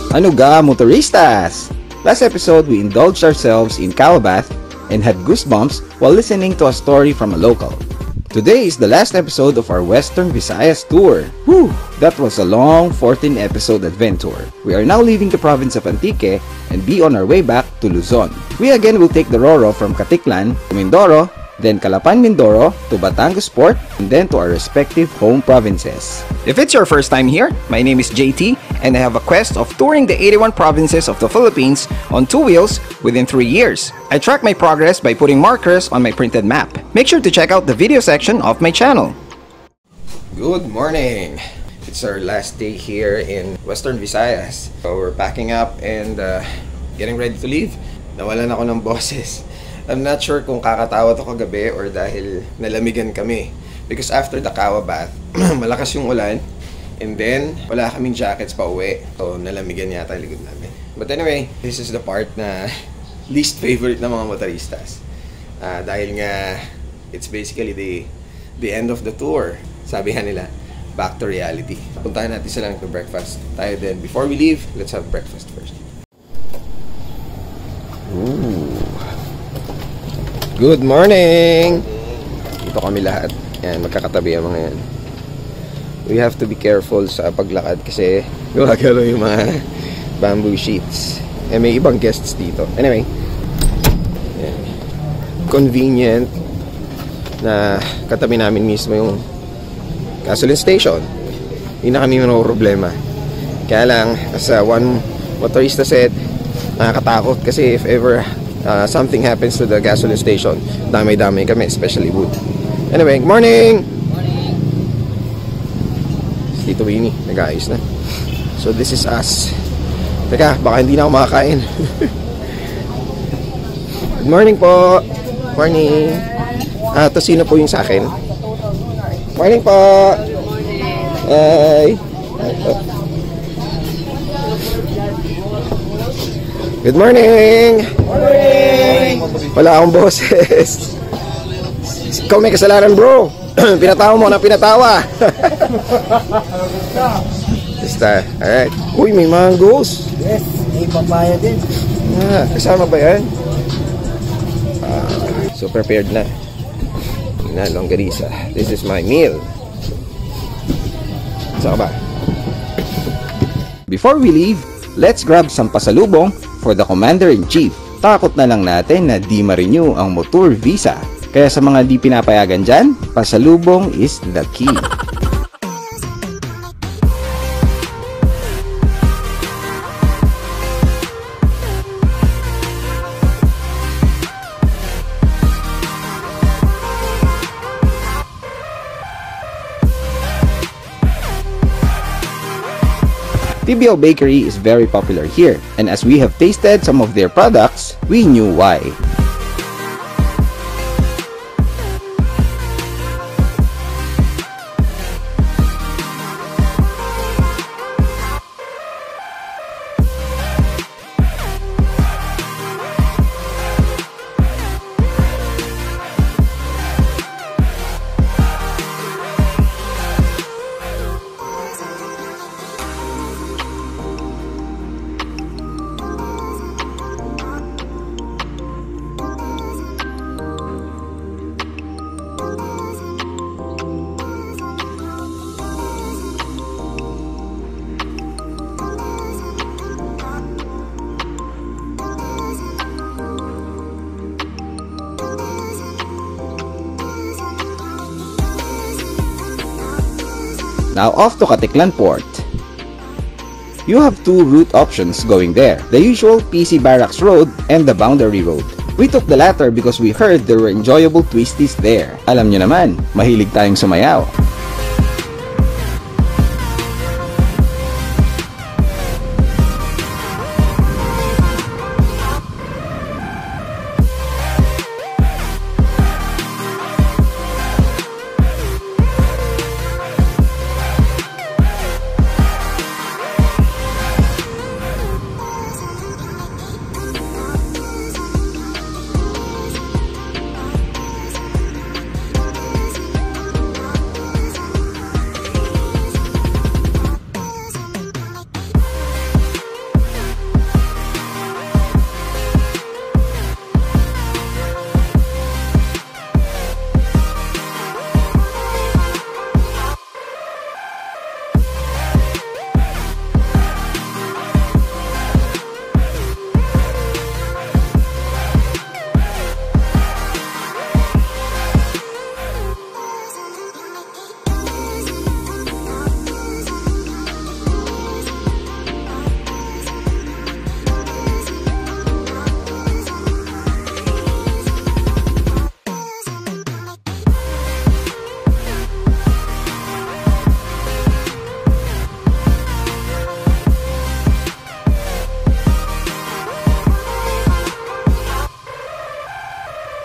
Ano ga, motoristas? Last episode, we indulged ourselves in cow bath and had goosebumps while listening to a story from a local. Today is the last episode of our Western Visayas tour. Whew! That was a long 14-episode adventure. We are now leaving the province of Antique and be on our way back to Luzon. We again will take the Roro from Caticlan to Mindoro, then Calapan Mindoro to Batangas Port, and then to our respective home provinces. If it's your first time here, my name is JT, and I have a quest of touring the 81 provinces of the Philippines on 2 wheels within 3 years. I track my progress by putting markers on my printed map. Make sure to check out the video section of my channel. Good morning! It's our last day here in Western Visayas. So we're packing up and getting ready to leave. Nawalan ako ng boses. I'm not sure kung kakatawa to kagabi or dahil nalamigan kami. Because after the kawa bath, malakas yung ulan. And then, wala kaming jackets pa uwi. So, nalamigan yata yung likod namin. But anyway, this is the part na least favorite ng mga motoristas. Dahil nga, it's basically the end of the tour. Sabi nga nila, back to reality. Puntahan natin sila ng breakfast. Tayo din. Before we leave, let's have breakfast first. Ooh. Good morning! Dito kami lahat. Yan, magkakatabi ang mga yan. We have to be careful sa paglakad kasi gumagalaw yung mga bamboo sheets. Eh, may ibang guests dito. Anyway, yan. Convenient na katabi namin mismo yung gasoline station. Hindi na kami mga problema. Kaya lang, as one motorista said, nakakatakot kasi if ever something happens to the gasoline station, damay-damay kami, especially wood. Anyway, good morning! Tito Winnie, nag-aayos na. So this is us. Teka, baka hindi na ako makakain. Good morning po! Morning! To sino po yung sa akin? Morning po! Hi! Good morning! Morning! Wala akong boses. Ikaw may kasalanan, bro. Pinatawa mo na pinatawa. Basta, alright. Uy, may mangoes. Yes, may papaya din. Kasama ba yan? So prepared na. Longganisa. This is my meal. Saka ba? Before we leave, let's grab some pasalubong for the Commander-in-Chief. Takot na lang natin na di ma-renew ang motor visa. Kaya sa mga di pinapayagan dyan, pasalubong is the key. TBO Bakery is very popular here, and as we have tasted some of their products, we knew why. Now off to Caticlan Port. You have two route options going there, the usual PC Barracks Road and the Boundary Road. We took the latter because we heard there were enjoyable twisties there. Alam nyo naman, mahilig tayong sumayaw.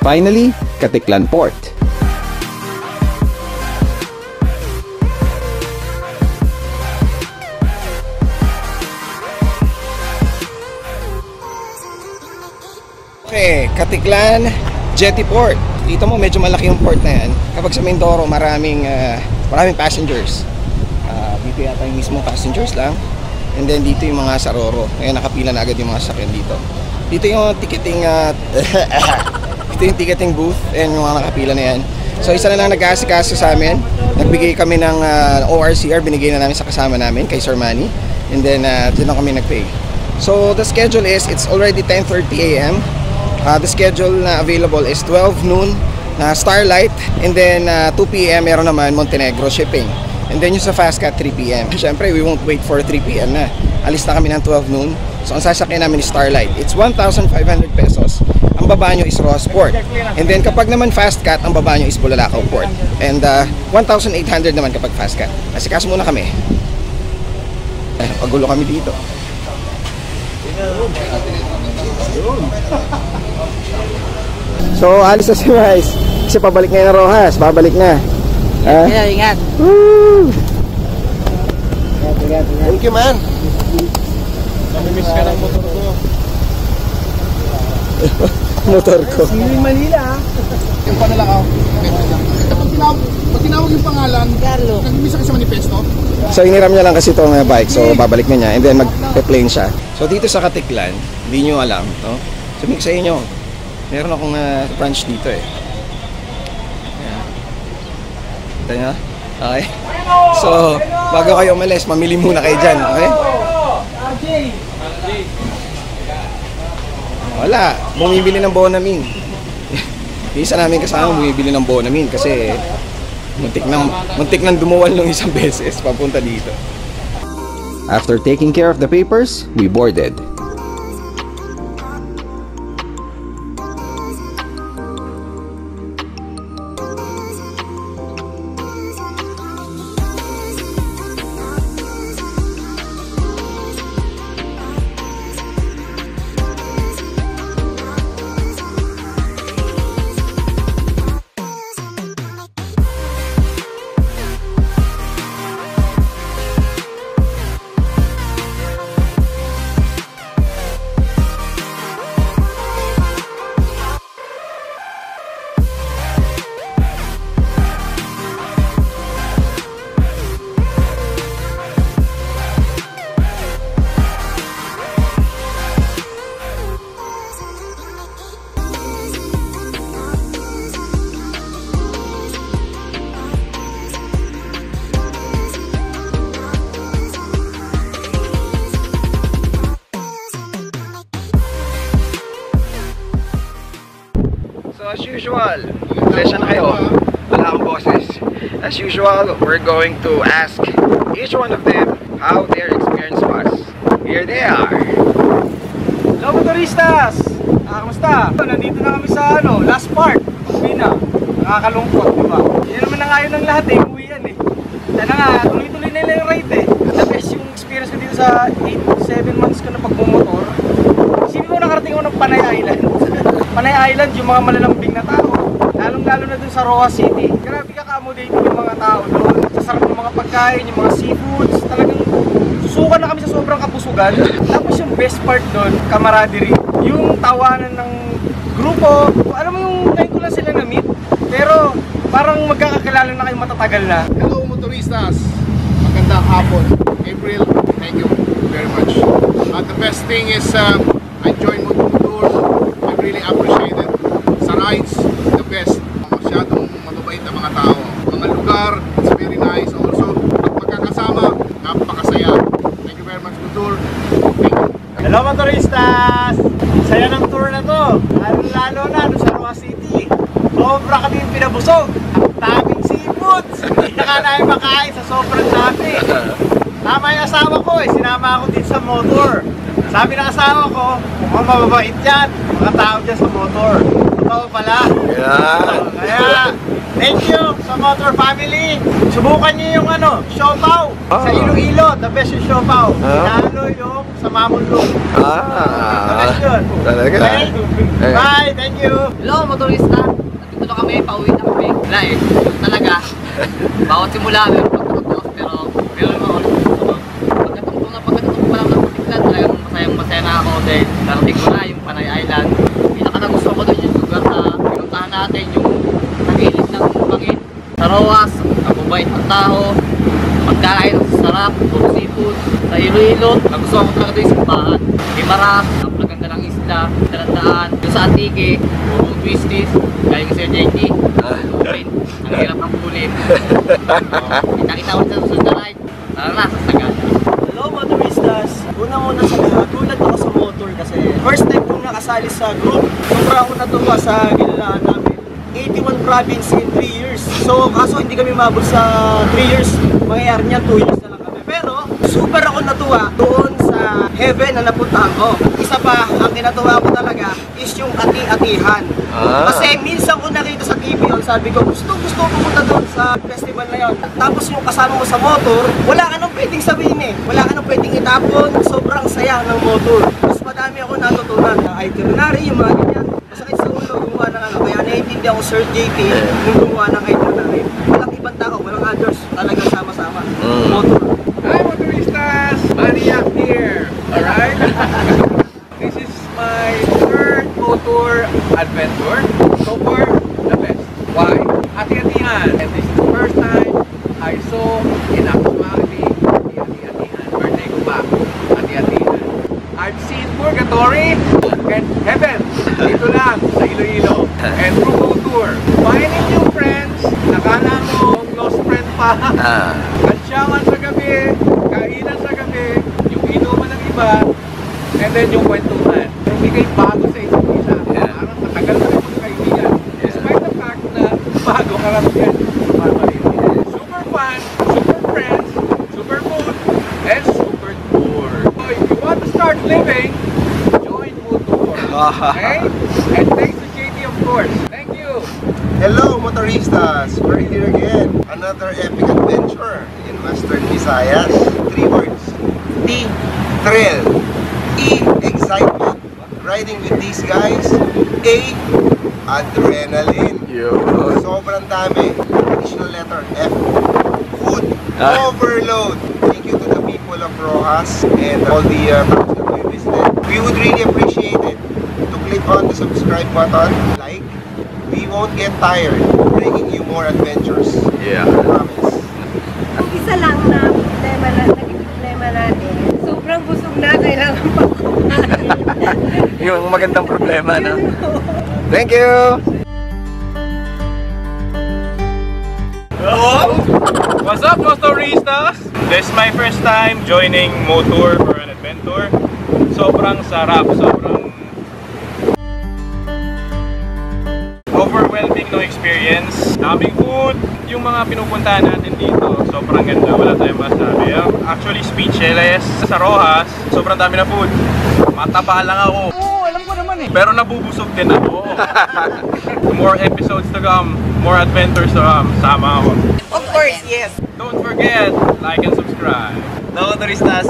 Finally, Katiklan Port. Okay, Katiklan Jetty Port. Dito mo medyo malaki yung port na yan. Kapag sa Mindoro, maraming passengers. Dito yata yung mismo passengers lang. And then dito yung mga saroro. Ngayon nakapila na agad yung mga sakyan dito. Dito yung ticketing ito yung ticketing booth and yung mga nakapila na yan. So isa na lang nag-aasikaso sa amin. Nagbigay kami ng ORCR, binigay na namin sa kasama namin kay Sir Manny. And then dito na kami nag-pay. So the schedule is, it's already 10:30 AM. The schedule na available is 12 noon na Starlight, and then 2 PM meron naman Montenegro shipping. And then yung sa Fastcat 3 PM. Siyempre, we won't wait for 3 PM na. Alis na kami ng 12 noon. So ang sasakyan namin is Starlight. It's 1,500 pesos. Ang baba nyo is Rossport. And then kapag naman Fastcat, ang baba nyo is Bulalakaw Port. And 1,800 naman kapag Fastcat. Asikaso muna kami. Pagulo kami dito. So alis na si Mice. Kasi pabalik ngayon na Rojas. Babalik na. Ingat. Woo! Ingat. Thank you, man. Namimiss ka ng motor ko. Motor ko. Siwi Manila. Yung panalakaw. Pag tinawag yung pangalan, Carlo. nag-miss ka sa manifesto. So iniram niya lang kasi itong bike. So babalik na niya. And then mag-plane siya. So dito sa Katiklan, hindi nyo alam, no? Sabihin ko sa inyo, meron akong branch dito eh. Kita nyo? Okay. So, bago kayo umalis, mamili muna kayo dyan, okay? Wala, bumibili ng Bonamin. Isa namin kasama bumibili ng Bonamin kasi muntik nang dumuwal ng isang beses papunta dito. After taking care of the papers, we boarded. So as usual, pasensya na kayo, wala akong boses. As usual, we're going to ask each one of them how their experience was. Here they are. Hello motoristas! Kamusta? Nandito na kami sa last part. Pina. Nakakalungkot, di ba? Yan naman ang ayaw ng lahat eh, uwi yan eh. Sana nga, tuloy-tuloy na yung ride eh. The best yung experience ko dito sa 7 months ko na pagmumotor. Isipin ko nakarating ako ng Panay Island. Panay Island, yung mga malalambing na tao. Lalong-lalo na dun sa Rojas City. Grabe ka-accommodating yung mga tao doon. Sasarap ng mga pagkain, yung mga seafoods. Talagang susukan na kami sa sobrang kapusugan. Tapos yung best part doon, camaraderie. Yung tawanan ng grupo. Alam mo yung ngayon ko lang sila na-meet. Pero parang magkakakilala na kayo matatagal na. Hello motoristas, magandang hapon. April, thank you very much. The best thing is I joined Motor. I really appreciate it. Sa rides, the best. Masyadong mababait ang mga tao. Mga lugar, it's very nice. Also, pag magkakasama, napakasaya. Thank you very much Motor. Thank you. Hello motoristas! Saya ng tour na to. Lalo na sa Rojas City. Sobra kami pinabusog. Ang daming seafoods. Hindi na ka namin makain sa sobrang dami. Tama yung asawa ko eh. Sinama ako din sa motor. Sabi ng asawa ko, mukhang mababait yan. Mga tao dyan sa motor. Totoo pala. Kaya, thank you sa motor family. Subukan niyo yung siopaw. Sa Iloilo, the best yung siopaw. Lalo yung sa Mamundong. Talaga. Bye, thank you. Hello, motorista. Nandito na kami, pauwi na kami. Wala eh, talaga. Bawat simula, meron pagkatapos, pero meron mga ulit. Pagkatapos pa lang ng Putiklan, talagang masaya na ako dahil narating ko na yung Panay Island. Pinaka-nagustuhan ko doon yung lugar na pinuntahan natin, yung nagilid ng bangin. Sa Roas, ang mabait ng tao, pagkain ang sarap, puro seafood. Sa Iloilo, nagustuhan ko talaga doon yung simbahan. Guimaras, ang maganda ng isla, dalandaan. Yung sa Antique, puro twisties, galing sa JT. Ang hirap ng pulin. Kita-kita ko sa susunod na ride. Tara na, sa Sagada. Hello motoristas! Una muna sa lahat, gulat ako sa motor kasi first time kong nakasali sa group. Sobra ako natuwa sa ginalaan namin. 81 province in 3 years. So kaso hindi kami mabot sa 3 years. Mangyayari niyan 2 years na lang kami. Pero super ako natuwa doon sa heaven na napuntahan ko. Isa pa, ang kinatuwa ko talaga is yung ati-atihan. Kasi minsan ko nakita sa TV, sabi ko gusto pumunta doon sa festival na yun. Tapos yung kasama mo sa motor, wala ka nang pwedeng sabihin eh. Wala ka nang pwedeng itapon. Sobrang saya ng motor. Mas madami ako natutunan ng itinerary, yung mga ganyan. Masakit sa ulo gumawa ng ano. Kaya naiintindihan ko Sir JT nung gumawa ng itinerary. Walang ibang tao, walang others. Talagang sama-sama. Motor. Hi motoristas! Maniac here! Alright? This is my third motor adventure. So far, the best. Why? Ati-atihan. And this is the first time I saw in actuality ati-atihan. Birthday ko ba? Ati-atihan. I've seen Purgatory and Heaven. Dito lang, sa Iloilo. And through tour. Finding new friends. Nakala mo, close friend pa. Kansyawan sa gabi, kainan sa gabi, yung inuman ng iba, and then yung kwentuhan. Hindi kayo bago sa isa't isa. Parang matagal na rin magkaibigan. Despite the fact na bago ka lang yan. Super fun, super friends, super food, and super tour. So if you want to start living, join Motor. Okay? And thanks to JT of course. Thank you. Hello motoristas! We're here again. Another epic adventure in Western Visayas. 3 words. T, thrill. E, excitement. Riding with these guys. A, adrenaline. Sobrang dami. Additional letter F. Food. Overload. Thank you to the people of Rojas and all the towns that we visited. We would really appreciate it to click on the subscribe button, like. We won't get tired bringing you more adventures. Yeah. I promise. Ang isa lang na naging problema natin, sobrang busog na, kailangan pa kumain. Yung magandang problema, no? Thank you! Hello! What's up, motoristas? This is my first time joining Motor for an adventure. Sobrang sarap, sobrang overwhelming no experience. Daming food. Yung mga pinupuntahan natin dito, sobrang ganda. Wala tayong masabi. Actually, speechless. Sa Rojas, sobrang dami na food. Mataba lang ako. Oo, alam ko naman eh. Pero nabubusog din ako. More episodes to come. More adventures to come. Sama ako. Of course, yes. Don't forget, like and subscribe. No, motoristas,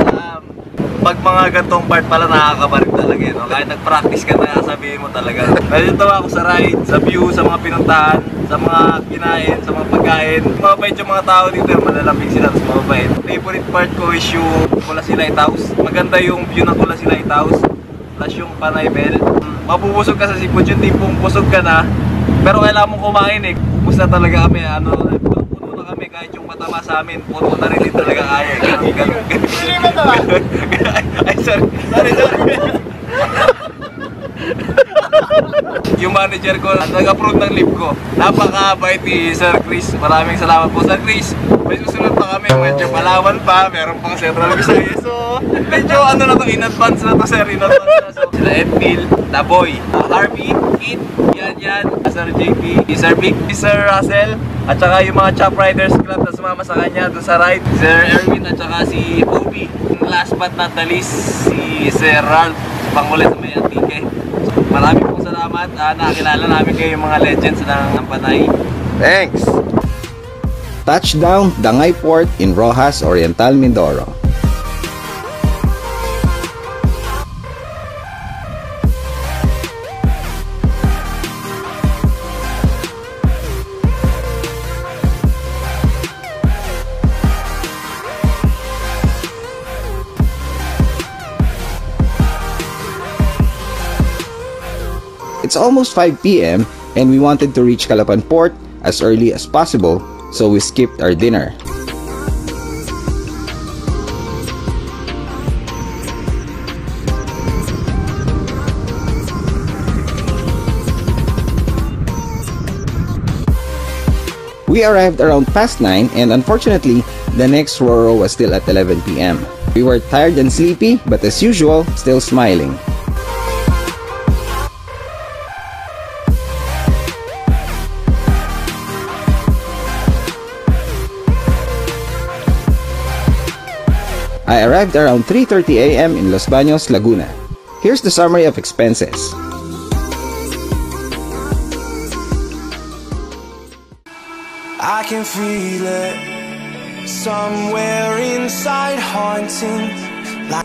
pag mga gantong part pala nakakabarik talaga no? Kahit nag-practice ka na, sabihin mo talaga. Nalituwa ako sa ride, sa view, sa mga pinuntahan, sa mga kinain, sa mga pagkain. Mababait yung mga tao dito, malalambing sila, tapos mababait. Favorite part ko is yung Kulasing Lighthouse. Maganda yung view ng Kulasing Lighthouse. Plus yung Panay Bell. Mabubusog ka sa seafood, yung tipong busog ka na, pero kailangan mong kumain eh. Ubus na talaga kami, puno na kami kahit yung matama sa amin, puno na rin talaga kaya. Ganun. Ay, sorry. Yung manager ko, nag-approve ng leave ko. Napakabait ni Sir Chris. Maraming salamat po, Sir Chris. May susunod pa kami, medyo Palawan pa, meron pang Central Visayas. So, medyo ano na to, in advance na to, sir, in advance na. So, sila Edfield, Daboy, Harvey, Kit, yan, Sir JP, Sir Vic, Sir Russell, at saka yung mga Chop Riders Club na sumama sa kanya doon sa ride, Sir Erwin, at saka si Bobby. Last but not the least, si Sir Ralph, pangulit sa may Antique. Maraming pong salamat, nakakilala namin kayo yung mga legends ng Panay. Thanks! Touchdown, Dangay Port in Rojas, Oriental, Mindoro. It's almost 5 p.m. and we wanted to reach Calapan Port as early as possible, so we skipped our dinner. We arrived around past 9 and unfortunately, the next Roro was still at 11 p.m. We were tired and sleepy, but as usual, still smiling. I arrived around 3:30 a.m. in Los Baños, Laguna. Here's the summary of expenses. I can feel it somewhere inside, haunting.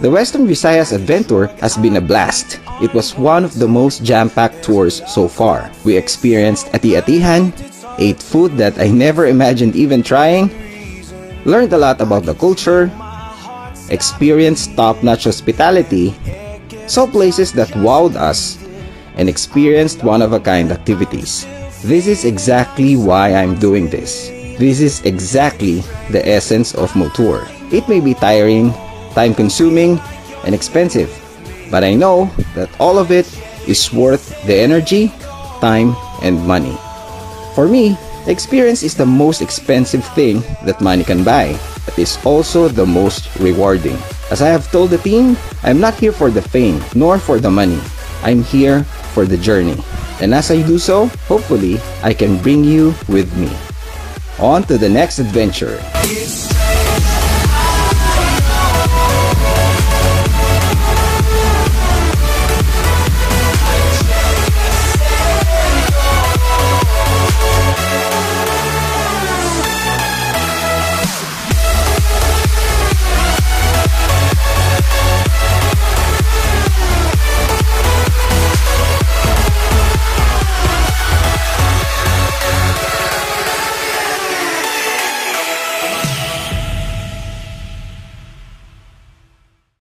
The Western Visayas adventure has been a blast. It was one of the most jam-packed tours so far. We experienced ati-atihan, ate food that I never imagined even trying, learned a lot about the culture, experienced top-notch hospitality, saw places that wowed us, and experienced one-of-a-kind activities. This is exactly why I'm doing this. This is exactly the essence of Motour. It may be tiring, time-consuming, and expensive, but I know that all of it is worth the energy, time, and money. For me, experience is the most expensive thing that money can buy, but is also the most rewarding. As I have told the team, I'm not here for the fame, nor for the money. I'm here for the journey. And as I do so, hopefully, I can bring you with me. On to the next adventure. It's